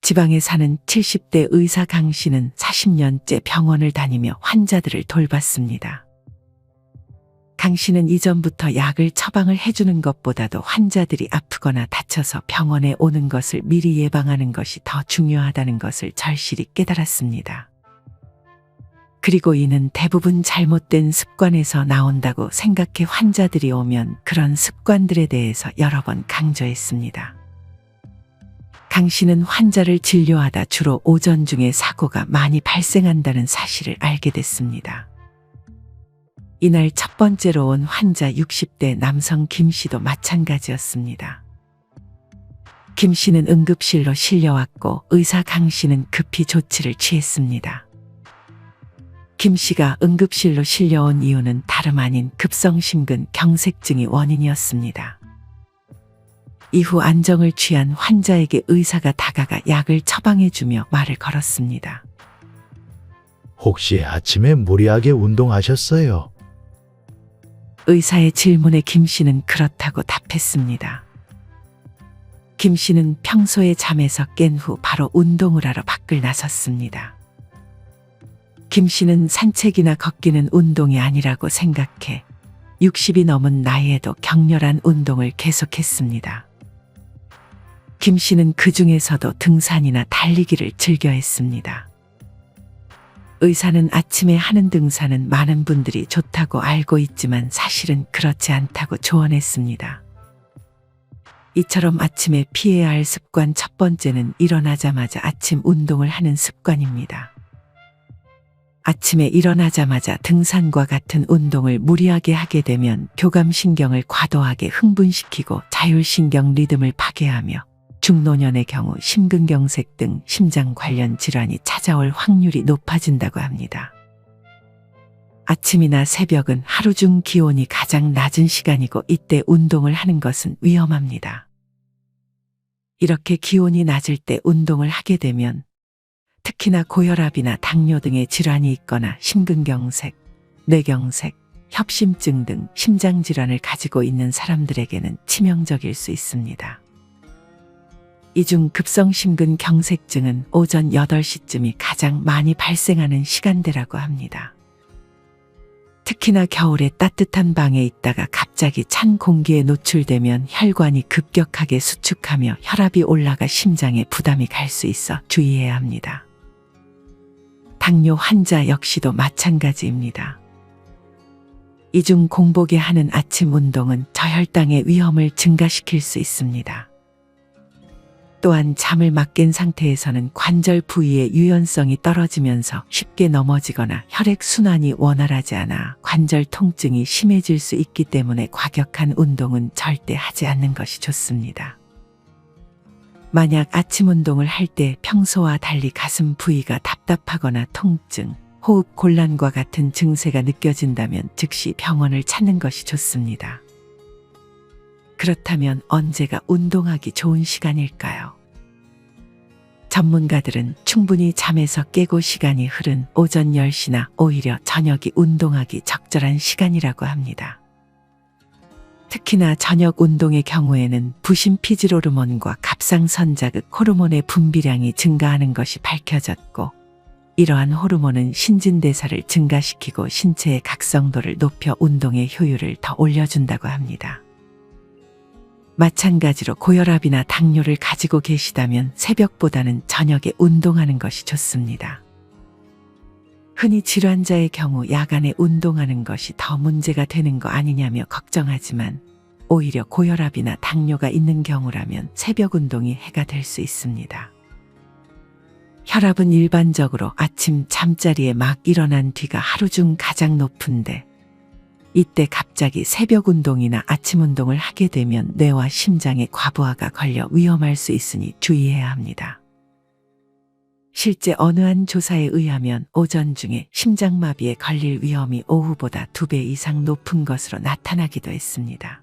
지방에 사는 70대 의사 강 씨는 40년째 병원을 다니며 환자들을 돌봤습니다. 강 씨는 이전부터 약을 처방을 해주는 것보다도 환자들이 아프거나 다쳐서 병원에 오는 것을 미리 예방하는 것이 더 중요하다는 것을 절실히 깨달았습니다. 그리고 이는 대부분 잘못된 습관에서 나온다고 생각해 환자들이 오면 그런 습관들에 대해서 여러 번 강조했습니다. 강 씨는 환자를 진료하다 주로 오전 중에 사고가 많이 발생한다는 사실을 알게 됐습니다. 이날 첫 번째로 온 환자 60대 남성 김 씨도 마찬가지였습니다. 김 씨는 응급실로 실려왔고 의사 강 씨는 급히 조치를 취했습니다. 김 씨가 응급실로 실려온 이유는 다름 아닌 급성심근 경색증이 원인이었습니다. 이후 안정을 취한 환자에게 의사가 다가가 약을 처방해주며 말을 걸었습니다. 혹시 아침에 무리하게 운동하셨어요? 의사의 질문에 김 씨는 그렇다고 답했습니다. 김 씨는 평소에 잠에서 깬 후 바로 운동을 하러 밖을 나섰습니다. 김 씨는 산책이나 걷기는 운동이 아니라고 생각해 60이 넘은 나이에도 격렬한 운동을 계속했습니다. 김 씨는 그 중에서도 등산이나 달리기를 즐겨 했습니다. 의사는 아침에 하는 등산은 많은 분들이 좋다고 알고 있지만 사실은 그렇지 않다고 조언했습니다. 이처럼 아침에 피해야 할 습관 첫 번째는 일어나자마자 아침 운동을 하는 습관입니다. 아침에 일어나자마자 등산과 같은 운동을 무리하게 하게 되면 교감신경을 과도하게 흥분시키고 자율신경 리듬을 파괴하며 중노년의 경우 심근경색 등 심장 관련 질환이 찾아올 확률이 높아진다고 합니다. 아침이나 새벽은 하루 중 기온이 가장 낮은 시간이고 이때 운동을 하는 것은 위험합니다. 이렇게 기온이 낮을 때 운동을 하게 되면 특히나 고혈압이나 당뇨 등의 질환이 있거나 심근경색, 뇌경색, 협심증 등 심장질환을 가지고 있는 사람들에게는 치명적일 수 있습니다. 이 중 급성심근경색증은 오전 8시쯤이 가장 많이 발생하는 시간대라고 합니다. 특히나 겨울에 따뜻한 방에 있다가 갑자기 찬 공기에 노출되면 혈관이 급격하게 수축하며 혈압이 올라가 심장에 부담이 갈 수 있어 주의해야 합니다. 당뇨 환자 역시도 마찬가지입니다. 이 중 공복에 하는 아침 운동은 저혈당의 위험을 증가시킬 수 있습니다. 또한 잠을 막 깬 상태에서는 관절 부위의 유연성이 떨어지면서 쉽게 넘어지거나 혈액순환이 원활하지 않아 관절 통증이 심해질 수 있기 때문에 과격한 운동은 절대 하지 않는 것이 좋습니다. 만약 아침 운동을 할 때 평소와 달리 가슴 부위가 답답하거나 통증, 호흡 곤란과 같은 증세가 느껴진다면 즉시 병원을 찾는 것이 좋습니다. 그렇다면 언제가 운동하기 좋은 시간일까요? 전문가들은 충분히 잠에서 깨고 시간이 흐른 오전 10시나 오히려 저녁이 운동하기 적절한 시간이라고 합니다. 특히나 저녁 운동의 경우에는 부신 피질호르몬과 갑상선자극 호르몬의 분비량이 증가하는 것이 밝혀졌고 이러한 호르몬은 신진대사를 증가시키고 신체의 각성도를 높여 운동의 효율을 더 올려준다고 합니다. 마찬가지로 고혈압이나 당뇨를 가지고 계시다면 새벽보다는 저녁에 운동하는 것이 좋습니다. 흔히 질환자의 경우 야간에 운동하는 것이 더 문제가 되는 거 아니냐며 걱정하지만 오히려 고혈압이나 당뇨가 있는 경우라면 새벽 운동이 해가 될 수 있습니다. 혈압은 일반적으로 아침 잠자리에 막 일어난 뒤가 하루 중 가장 높은데 이때 갑자기 새벽 운동이나 아침 운동을 하게 되면 뇌와 심장에 과부하가 걸려 위험할 수 있으니 주의해야 합니다. 실제 어느 한 조사에 의하면 오전 중에 심장마비에 걸릴 위험이 오후보다 2배 이상 높은 것으로 나타나기도 했습니다.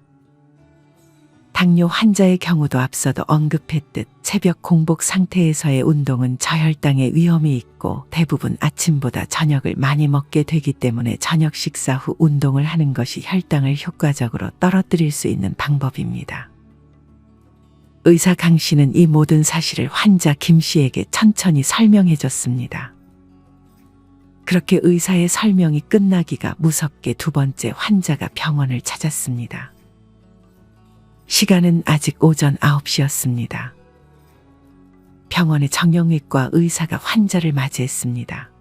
당뇨 환자의 경우도 앞서도 언급했듯 새벽 공복 상태에서의 운동은 저혈당의 위험이 있고 대부분 아침보다 저녁을 많이 먹게 되기 때문에 저녁 식사 후 운동을 하는 것이 혈당을 효과적으로 떨어뜨릴 수 있는 방법입니다. 의사 강 씨는 이 모든 사실을 환자 김 씨에게 천천히 설명해 줬습니다. 그렇게 의사의 설명이 끝나기가 무섭게 두 번째 환자가 병원을 찾았습니다. 시간은 아직 오전 9시였습니다. 병원의 정형외과 의사가 환자를 맞이했습니다.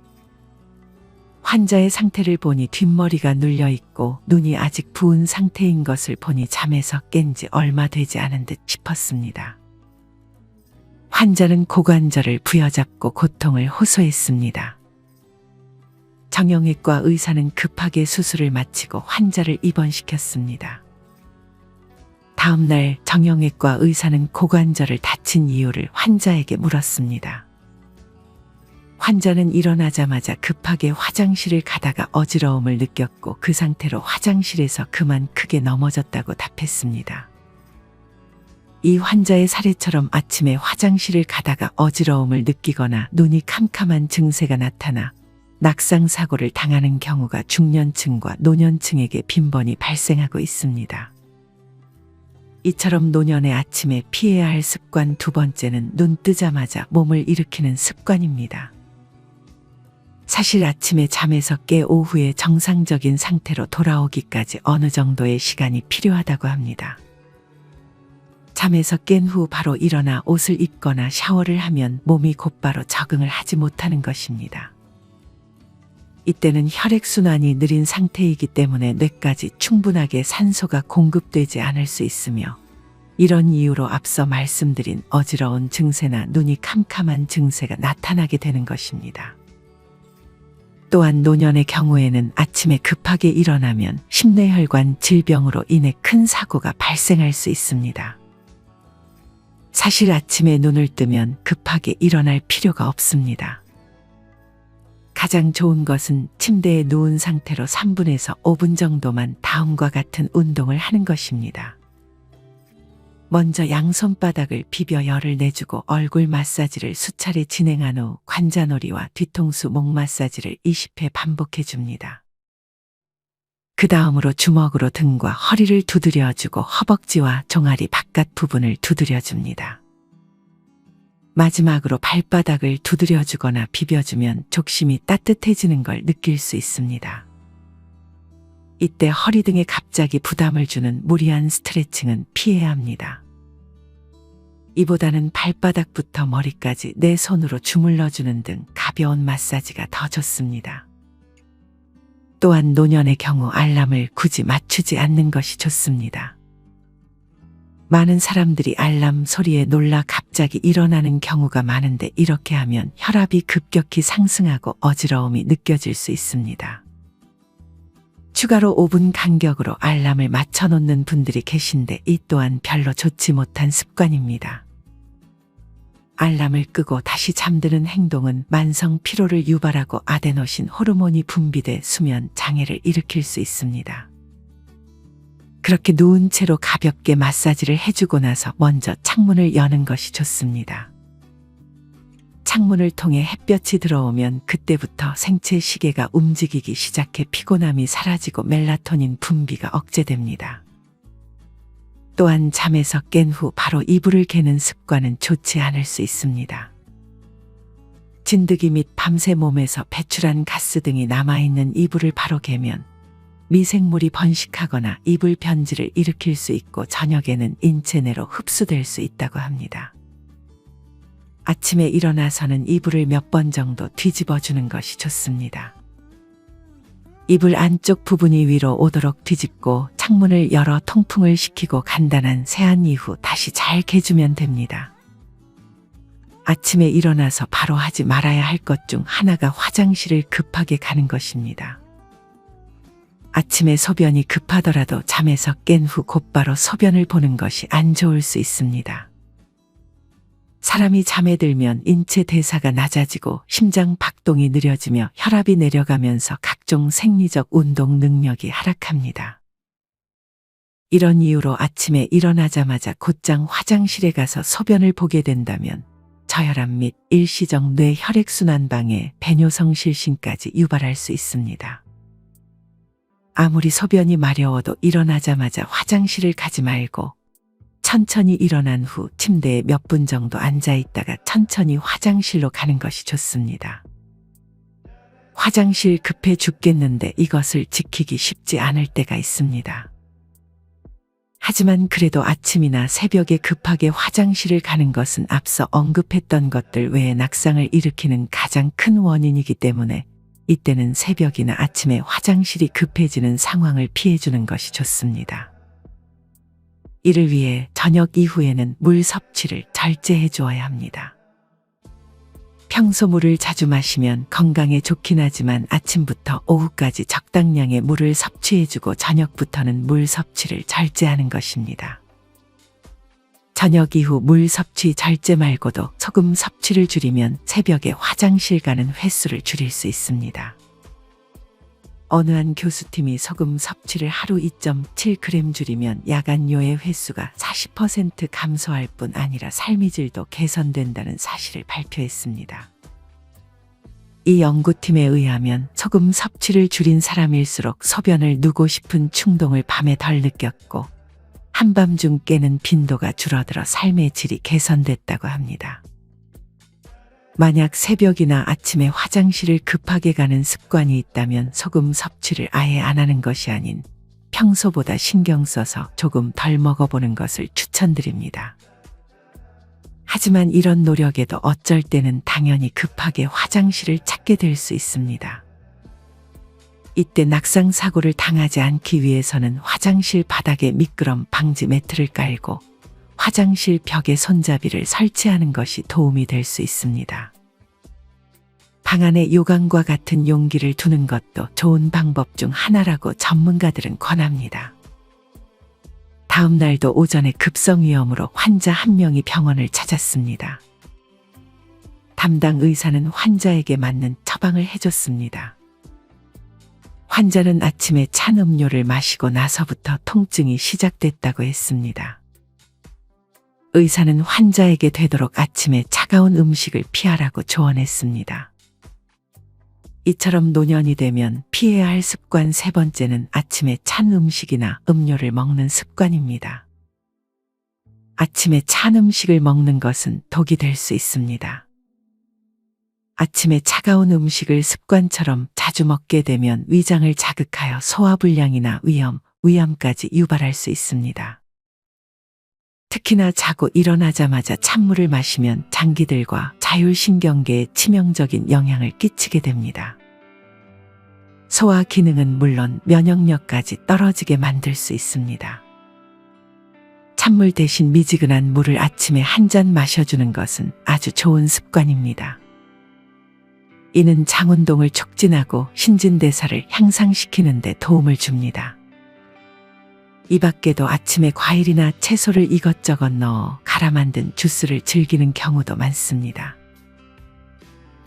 환자의 상태를 보니 뒷머리가 눌려 있고 눈이 아직 부은 상태인 것을 보니 잠에서 깬 지 얼마 되지 않은 듯 싶었습니다. 환자는 고관절을 부여잡고 고통을 호소했습니다. 정형외과 의사는 급하게 수술을 마치고 환자를 입원시켰습니다. 다음 날 정형외과 의사는 고관절을 다친 이유를 환자에게 물었습니다. 환자는 일어나자마자 급하게 화장실을 가다가 어지러움을 느꼈고 그 상태로 화장실에서 그만 크게 넘어졌다고 답했습니다. 이 환자의 사례처럼 아침에 화장실을 가다가 어지러움을 느끼거나 눈이 캄캄한 증세가 나타나 낙상 사고를 당하는 경우가 중년층과 노년층에게 빈번히 발생하고 있습니다. 이처럼 노년의 아침에 피해야 할 습관 두 번째는 눈 뜨자마자 몸을 일으키는 습관입니다. 사실 아침에 잠에서 깨 오후에 정상적인 상태로 돌아오기까지 어느 정도의 시간이 필요하다고 합니다. 잠에서 깬 후 바로 일어나 옷을 입거나 샤워를 하면 몸이 곧바로 적응을 하지 못하는 것입니다. 이때는 혈액순환이 느린 상태이기 때문에 뇌까지 충분하게 산소가 공급되지 않을 수 있으며 이런 이유로 앞서 말씀드린 어지러운 증세나 눈이 캄캄한 증세가 나타나게 되는 것입니다. 또한 노년의 경우에는 아침에 급하게 일어나면 심뇌혈관 질병으로 인해 큰 사고가 발생할 수 있습니다. 사실 아침에 눈을 뜨면 급하게 일어날 필요가 없습니다. 가장 좋은 것은 침대에 누운 상태로 3분에서 5분 정도만 다음과 같은 운동을 하는 것입니다. 먼저 양손바닥을 비벼 열을 내주고 얼굴 마사지를 수차례 진행한 후 관자놀이와 뒤통수 목 마사지를 20회 반복해 줍니다. 그 다음으로 주먹으로 등과 허리를 두드려주고 허벅지와 종아리 바깥 부분을 두드려줍니다. 마지막으로 발바닥을 두드려주거나 비벼주면 족심이 따뜻해지는 걸 느낄 수 있습니다. 이때 허리 등에 갑자기 부담을 주는 무리한 스트레칭은 피해야 합니다. 이보다는 발바닥부터 머리까지 내 손으로 주물러주는 등 가벼운 마사지가 더 좋습니다. 또한 노년의 경우 알람을 굳이 맞추지 않는 것이 좋습니다. 많은 사람들이 알람 소리에 놀라 갑자기 일어나는 경우가 많은데 이렇게 하면 혈압이 급격히 상승하고 어지러움이 느껴질 수 있습니다. 추가로 5분 간격으로 알람을 맞춰놓는 분들이 계신데 이 또한 별로 좋지 못한 습관입니다. 알람을 끄고 다시 잠드는 행동은 만성 피로를 유발하고 아데노신 호르몬이 분비돼 수면 장애를 일으킬 수 있습니다. 그렇게 누운 채로 가볍게 마사지를 해주고 나서 먼저 창문을 여는 것이 좋습니다. 창문을 통해 햇볕이 들어오면 그때부터 생체 시계가 움직이기 시작해 피곤함이 사라지고 멜라토닌 분비가 억제됩니다. 또한 잠에서 깬 후 바로 이불을 개는 습관은 좋지 않을 수 있습니다. 진드기 및 밤새 몸에서 배출한 가스 등이 남아있는 이불을 바로 개면 미생물이 번식하거나 이불 변질을 일으킬 수 있고 저녁에는 인체 내로 흡수될 수 있다고 합니다. 아침에 일어나서는 이불을 몇 번 정도 뒤집어 주는 것이 좋습니다. 이불 안쪽 부분이 위로 오도록 뒤집고 창문을 열어 통풍을 시키고 간단한 세안 이후 다시 잘 개주면 됩니다. 아침에 일어나서 바로 하지 말아야 할 것 중 하나가 화장실을 급하게 가는 것입니다. 아침에 소변이 급하더라도 잠에서 깬 후 곧바로 소변을 보는 것이 안 좋을 수 있습니다. 사람이 잠에 들면 인체 대사가 낮아지고 심장 박동이 느려지며 혈압이 내려가면서 각종 생리적 운동 능력이 하락합니다. 이런 이유로 아침에 일어나자마자 곧장 화장실에 가서 소변을 보게 된다면 저혈압 및 일시적 뇌 혈액순환 방해, 배뇨성 실신까지 유발할 수 있습니다. 아무리 소변이 마려워도 일어나자마자 화장실을 가지 말고 천천히 일어난 후 침대에 몇 분 정도 앉아 있다가 천천히 화장실로 가는 것이 좋습니다. 화장실 급해 죽겠는데 이것을 지키기 쉽지 않을 때가 있습니다. 하지만 그래도 아침이나 새벽에 급하게 화장실을 가는 것은 앞서 언급했던 것들 외에 낙상을 일으키는 가장 큰 원인이기 때문에 이때는 새벽이나 아침에 화장실이 급해지는 상황을 피해주는 것이 좋습니다. 이를 위해 저녁 이후에는 물 섭취를 절제해 주어야 합니다. 평소 물을 자주 마시면 건강에 좋긴 하지만 아침부터 오후까지 적당량의 물을 섭취해주고 저녁부터는 물 섭취를 절제하는 것입니다. 저녁 이후 물 섭취 절제 말고도 소금 섭취를 줄이면 새벽에 화장실 가는 횟수를 줄일 수 있습니다. 어느 한 교수팀이 소금 섭취를 하루 2.7g 줄이면 야간요의 횟수가 40% 감소할 뿐 아니라 삶의 질도 개선된다는 사실을 발표했습니다. 이 연구팀에 의하면 소금 섭취를 줄인 사람일수록 소변을 누고 싶은 충동을 밤에 덜 느꼈고 한밤중 깨는 빈도가 줄어들어 삶의 질이 개선됐다고 합니다. 만약 새벽이나 아침에 화장실을 급하게 가는 습관이 있다면 소금 섭취를 아예 안 하는 것이 아닌 평소보다 신경 써서 조금 덜 먹어보는 것을 추천드립니다. 하지만 이런 노력에도 어쩔 때는 당연히 급하게 화장실을 찾게 될 수 있습니다. 이때 낙상 사고를 당하지 않기 위해서는 화장실 바닥에 미끄럼 방지 매트를 깔고 화장실 벽에 손잡이를 설치하는 것이 도움이 될 수 있습니다. 방 안에 요강과 같은 용기를 두는 것도 좋은 방법 중 하나라고 전문가들은 권합니다. 다음 날도 오전에 급성 위염으로 환자 한 명이 병원을 찾았습니다. 담당 의사는 환자에게 맞는 처방을 해줬습니다. 환자는 아침에 찬 음료를 마시고 나서부터 통증이 시작됐다고 했습니다. 의사는 환자에게 되도록 아침에 차가운 음식을 피하라고 조언했습니다. 이처럼 노년이 되면 피해야 할 습관 세 번째는 아침에 찬 음식이나 음료를 먹는 습관입니다. 아침에 찬 음식을 먹는 것은 독이 될 수 있습니다. 아침에 차가운 음식을 습관처럼 자주 먹게 되면 위장을 자극하여 소화불량이나 위염까지 유발할 수 있습니다. 특히나 자고 일어나자마자 찬물을 마시면 장기들과 자율신경계에 치명적인 영향을 끼치게 됩니다. 소화 기능은 물론 면역력까지 떨어지게 만들 수 있습니다. 찬물 대신 미지근한 물을 아침에 한 잔 마셔주는 것은 아주 좋은 습관입니다. 이는 장운동을 촉진하고 신진대사를 향상시키는 데 도움을 줍니다. 이 밖에도 아침에 과일이나 채소를 이것저것 넣어 갈아 만든 주스를 즐기는 경우도 많습니다.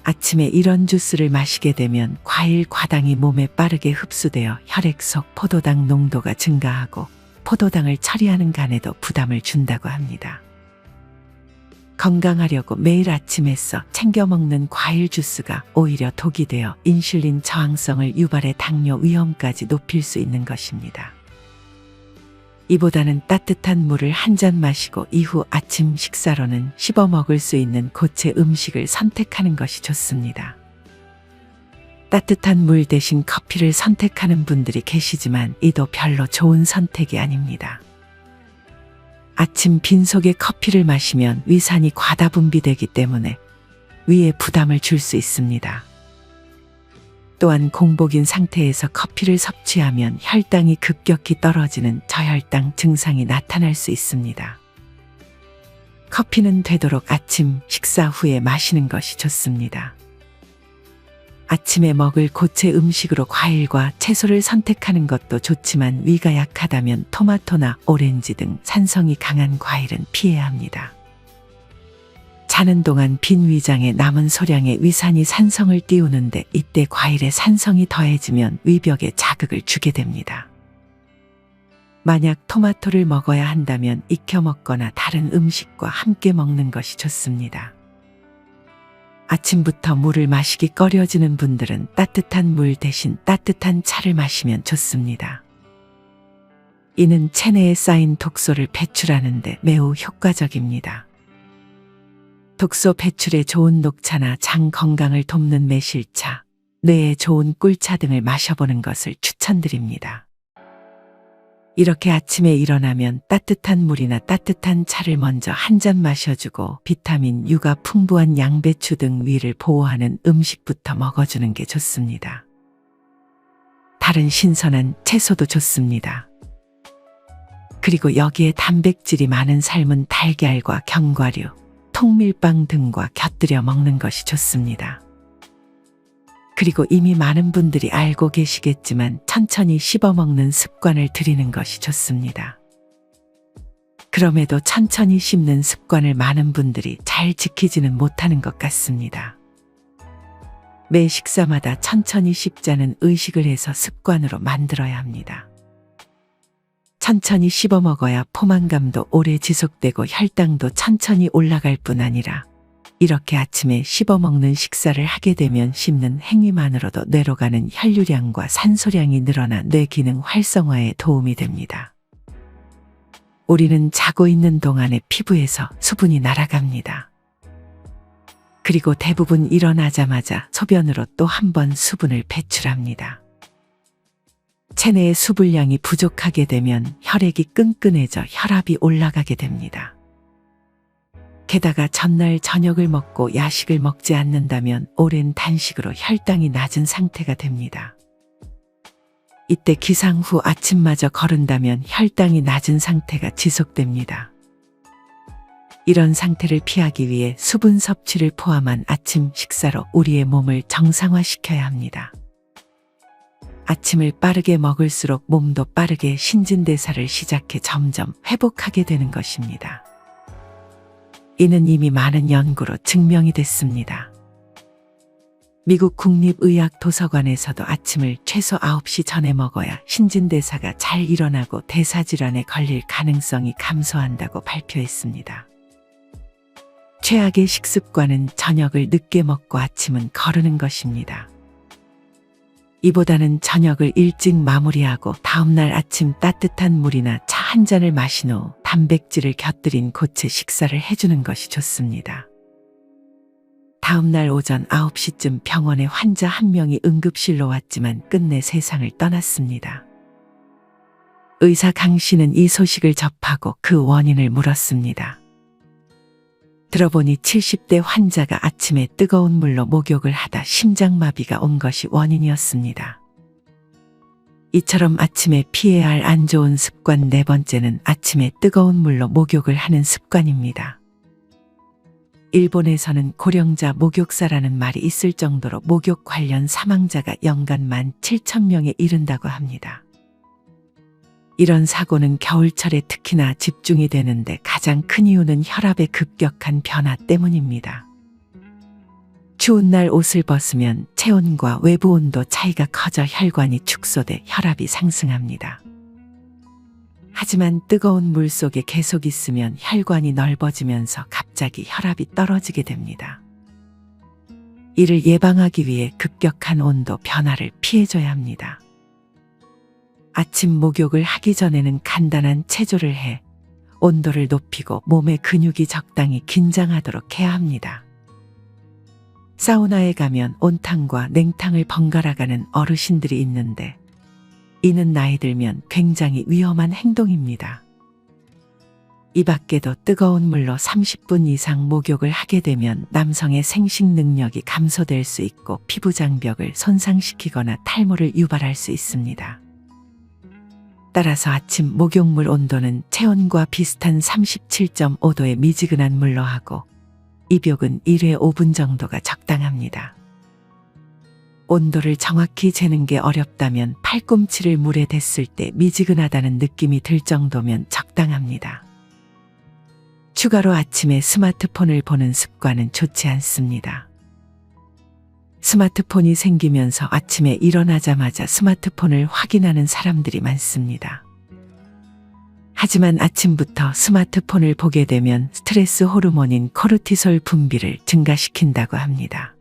아침에 이런 주스를 마시게 되면 과일 과당이 몸에 빠르게 흡수되어 혈액 속 포도당 농도가 증가하고 포도당을 처리하는 간에도 부담을 준다고 합니다. 건강하려고 매일 아침에 써 챙겨 먹는 과일 주스가 오히려 독이 되어 인슐린 저항성을 유발해 당뇨 위험까지 높일 수 있는 것입니다. 이보다는 따뜻한 물을 한 잔 마시고 이후 아침 식사로는 씹어 먹을 수 있는 고체 음식을 선택하는 것이 좋습니다. 따뜻한 물 대신 커피를 선택하는 분들이 계시지만 이도 별로 좋은 선택이 아닙니다. 아침 빈속에 커피를 마시면 위산이 과다 분비되기 때문에 위에 부담을 줄 수 있습니다. 또한 공복인 상태에서 커피를 섭취하면 혈당이 급격히 떨어지는 저혈당 증상이 나타날 수 있습니다. 커피는 되도록 아침 식사 후에 마시는 것이 좋습니다. 아침에 먹을 고체 음식으로 과일과 채소를 선택하는 것도 좋지만 위가 약하다면 토마토나 오렌지 등 산성이 강한 과일은 피해야 합니다. 자는 동안 빈 위장에 남은 소량의 위산이 산성을 띄우는데 이때 과일의 산성이 더해지면 위벽에 자극을 주게 됩니다. 만약 토마토를 먹어야 한다면 익혀 먹거나 다른 음식과 함께 먹는 것이 좋습니다. 아침부터 물을 마시기 꺼려지는 분들은 따뜻한 물 대신 따뜻한 차를 마시면 좋습니다. 이는 체내에 쌓인 독소를 배출하는 데 매우 효과적입니다. 독소 배출에 좋은 녹차나 장 건강을 돕는 매실차, 뇌에 좋은 꿀차 등을 마셔보는 것을 추천드립니다. 이렇게 아침에 일어나면 따뜻한 물이나 따뜻한 차를 먼저 한 잔 마셔주고 비타민 U가 풍부한 양배추 등 위를 보호하는 음식부터 먹어주는 게 좋습니다. 다른 신선한 채소도 좋습니다. 그리고 여기에 단백질이 많은 삶은 달걀과 견과류, 통밀빵 등과 곁들여 먹는 것이 좋습니다. 그리고 이미 많은 분들이 알고 계시겠지만 천천히 씹어 먹는 습관을 들이는 것이 좋습니다. 그럼에도 천천히 씹는 습관을 많은 분들이 잘 지키지는 못하는 것 같습니다. 매 식사마다 천천히 씹자는 의식을 해서 습관으로 만들어야 합니다. 천천히 씹어 먹어야 포만감도 오래 지속되고 혈당도 천천히 올라갈 뿐 아니라 이렇게 아침에 씹어 먹는 식사를 하게 되면 씹는 행위만으로도 뇌로 가는 혈류량과 산소량이 늘어나 뇌 기능 활성화에 도움이 됩니다. 우리는 자고 있는 동안에 피부에서 수분이 날아갑니다. 그리고 대부분 일어나자마자 소변으로 또 한 번 수분을 배출합니다. 체내의 수분량이 부족하게 되면 혈액이 끈끈해져 혈압이 올라가게 됩니다. 게다가 전날 저녁을 먹고 야식을 먹지 않는다면 오랜 단식으로 혈당이 낮은 상태가 됩니다. 이때 기상 후 아침마저 거른다면 혈당이 낮은 상태가 지속됩니다. 이런 상태를 피하기 위해 수분 섭취를 포함한 아침 식사로 우리의 몸을 정상화시켜야 합니다. 아침을 빠르게 먹을수록 몸도 빠르게 신진대사를 시작해 점점 회복하게 되는 것입니다. 이는 이미 많은 연구로 증명이 됐습니다. 미국 국립의학도서관에서도 아침을 최소 9시 전에 먹어야 신진대사가 잘 일어나고 대사질환에 걸릴 가능성이 감소한다고 발표했습니다. 최악의 식습관은 저녁을 늦게 먹고 아침은 거르는 것입니다. 이보다는 저녁을 일찍 마무리하고 다음날 아침 따뜻한 물이나 차 한 잔을 마신 후 단백질을 곁들인 고체 식사를 해주는 것이 좋습니다. 다음날 오전 9시쯤 병원에 환자 한 명이 응급실로 왔지만 끝내 세상을 떠났습니다. 의사 강 씨는 이 소식을 접하고 그 원인을 물었습니다. 들어보니 70대 환자가 아침에 뜨거운 물로 목욕을 하다 심장마비가 온 것이 원인이었습니다. 이처럼 아침에 피해야 할 안 좋은 습관 네 번째는 아침에 뜨거운 물로 목욕을 하는 습관입니다. 일본에서는 고령자 목욕사라는 말이 있을 정도로 목욕 관련 사망자가 연간 17,000명에 이른다고 합니다. 이런 사고는 겨울철에 특히나 집중이 되는데 가장 큰 이유는 혈압의 급격한 변화 때문입니다. 추운 날 옷을 벗으면 체온과 외부 온도 차이가 커져 혈관이 축소돼 혈압이 상승합니다. 하지만 뜨거운 물 속에 계속 있으면 혈관이 넓어지면서 갑자기 혈압이 떨어지게 됩니다. 이를 예방하기 위해 급격한 온도 변화를 피해줘야 합니다. 아침 목욕을 하기 전에는 간단한 체조를 해 온도를 높이고 몸의 근육이 적당히 긴장하도록 해야 합니다. 사우나에 가면 온탕과 냉탕을 번갈아 가는 어르신들이 있는데 이는 나이 들면 굉장히 위험한 행동입니다. 이 밖에도 뜨거운 물로 30분 이상 목욕을 하게 되면 남성의 생식 능력이 감소될 수 있고 피부 장벽을 손상시키거나 탈모를 유발할 수 있습니다. 따라서 아침 목욕물 온도는 체온과 비슷한 37.5도의 미지근한 물로 하고 입욕은 1회 5분 정도가 적당합니다. 온도를 정확히 재는 게 어렵다면 팔꿈치를 물에 댔을 때 미지근하다는 느낌이 들 정도면 적당합니다. 추가로 아침에 스마트폰을 보는 습관은 좋지 않습니다. 스마트폰이 생기면서 아침에 일어나자마자 스마트폰을 확인하는 사람들이 많습니다. 하지만 아침부터 스마트폰을 보게 되면 스트레스 호르몬인 코르티솔 분비를 증가시킨다고 합니다.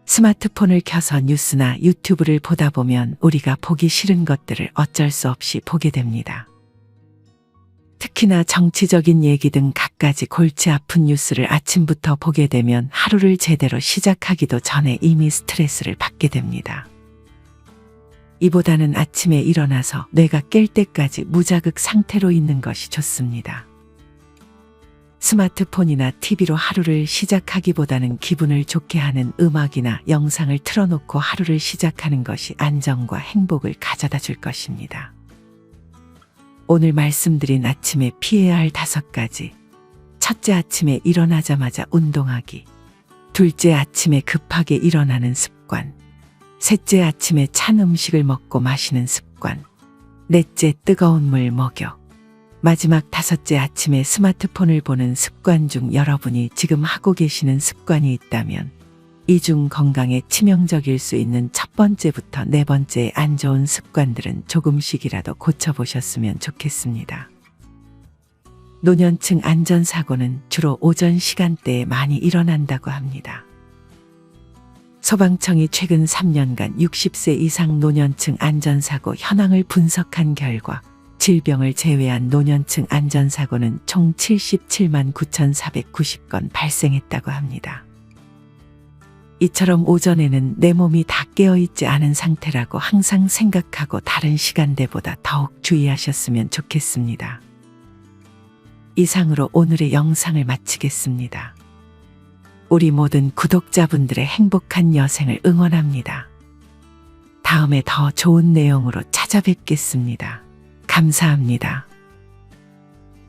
스마트폰을 켜서 뉴스나 유튜브를 보다 보면 우리가 보기 싫은 것들을 어쩔 수 없이 보게 됩니다. 특히나 정치적인 얘기 등 갖가지 골치 아픈 뉴스를 아침부터 보게 되면 하루를 제대로 시작하기도 전에 이미 스트레스를 받게 됩니다. 이보다는 아침에 일어나서 뇌가 깰 때까지 무자극 상태로 있는 것이 좋습니다. 스마트폰이나 TV로 하루를 시작하기보다는 기분을 좋게 하는 음악이나 영상을 틀어놓고 하루를 시작하는 것이 안정과 행복을 가져다 줄 것입니다. 오늘 말씀드린 아침에 피해야 할 5가지. 첫째, 아침에 일어나자마자 운동하기. 둘째, 아침에 급하게 일어나는 습관. 셋째, 아침에 찬 음식을 먹고 마시는 습관. 넷째, 뜨거운 물 목욕. 마지막 5째, 아침에 스마트폰을 보는 습관 중 여러분이 지금 하고 계시는 습관이 있다면 이 중 건강에 치명적일 수 있는 첫 번째부터 4번째의 안 좋은 습관들은 조금씩이라도 고쳐보셨으면 좋겠습니다. 노년층 안전사고는 주로 오전 시간대에 많이 일어난다고 합니다. 소방청이 최근 3년간 60세 이상 노년층 안전사고 현황을 분석한 결과 질병을 제외한 노년층 안전사고는 총 77만 9,490건 발생했다고 합니다. 이처럼 오전에는 내 몸이 다 깨어있지 않은 상태라고 항상 생각하고 다른 시간대보다 더욱 주의하셨으면 좋겠습니다. 이상으로 오늘의 영상을 마치겠습니다. 우리 모든 구독자분들의 행복한 여생을 응원합니다. 다음에 더 좋은 내용으로 찾아뵙겠습니다. 감사합니다.